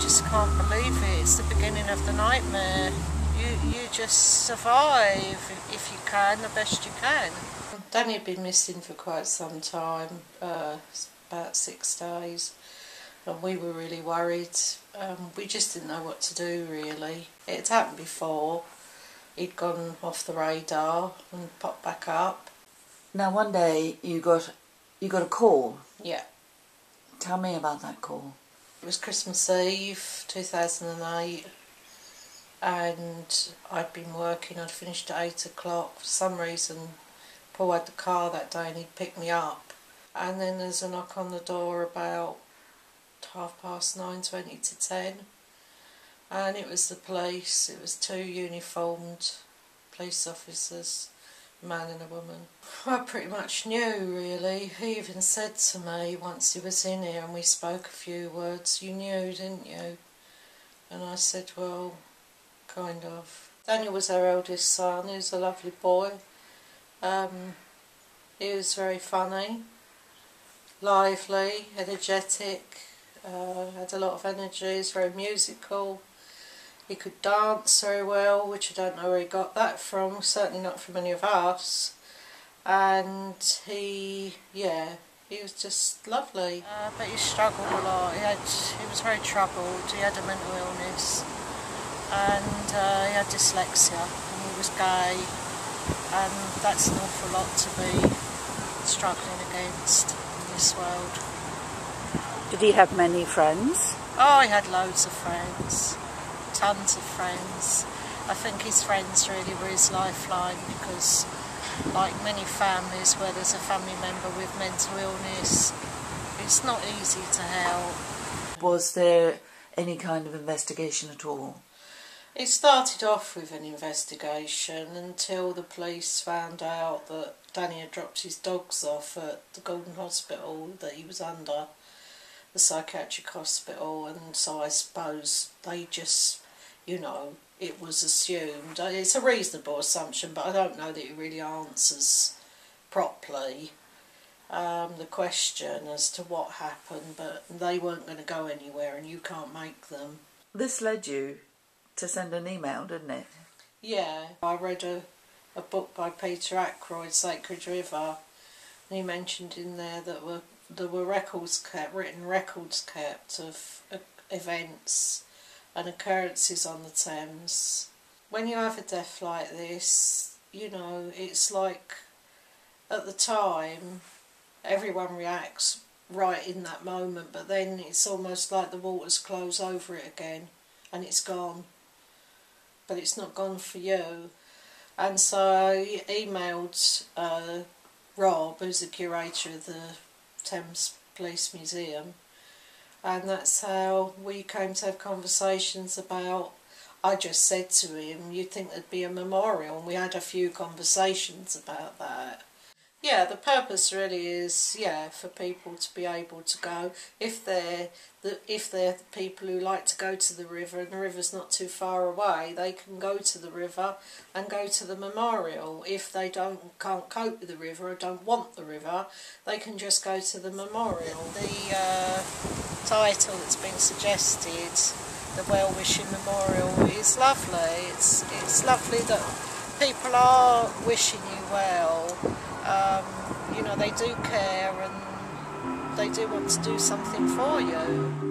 just can't believe it. It's the beginning of the nightmare. You just survive if you can, the best you can. Danny had been missing for quite some time, about 6 days, and we were really worried. We just didn't know what to do, really. It had happened before. He'd gone off the radar and popped back up. Now, one day you got a call. Yeah. Tell me about that call. It was Christmas Eve 2008, and I'd been working. I'd finished at 8 o'clock. For some reason, Paul had the car that day and he'd picked me up. And then there's a knock on the door about 9:30, 20 to 10. And it was the police. It was 2 uniformed police officers, a man and a woman. I pretty much knew, really. He even said to me once he was in here and we spoke a few words, "You knew, didn't you?" And I said, "Well, kind of." Daniel was our eldest son. He was a lovely boy. He was very funny, lively, energetic, had a lot of energy. He was very musical. He could dance very well, which I don't know where he got that from, certainly not from any of us. And he was just lovely. But he struggled a lot. He was very troubled. He had a mental illness, and he had dyslexia, and he was gay, and that's an awful lot to be struggling against in this world. Did he have many friends? Oh, he had loads of friends. Tons of friends. I think his friends really were his lifeline, because like many families where there's a family member with mental illness, it's not easy to help. Was there any kind of investigation at all? It started off with an investigation until the police found out that Danny had dropped his dogs off at the Golden Hospital that he was under, the psychiatric hospital, and so I suppose they just, it was assumed. It's a reasonable assumption, but I don't know that it really answers properly the question as to what happened, but they weren't going to go anywhere and you can't make them. This led you to send an email, didn't it? Yeah, I read a book by Peter Ackroyd, Sacred River, and he mentioned in there that there were written records kept of events and occurrences on the Thames. When you have a death like this, it's like, at the time, everyone reacts right in that moment, but then it's almost like the waters close over it again and it's gone. But it's not gone for you. And so I emailed Rob, who's the curator of the Thames Police Museum, and that's how we came to have conversations about, I just said to him, "You'd think there'd be a memorial," and we had a few conversations about that. Yeah, the purpose really is, for people to be able to go, if they're the people who like to go to the river and the river's not too far away, they can go to the river and go to the memorial. If they can't cope with the river or don't want the river, they can just go to the memorial. The title that's been suggested, the Well Wishing Memorial, is lovely. It's lovely that people are wishing you well. They do care and they do want to do something for you.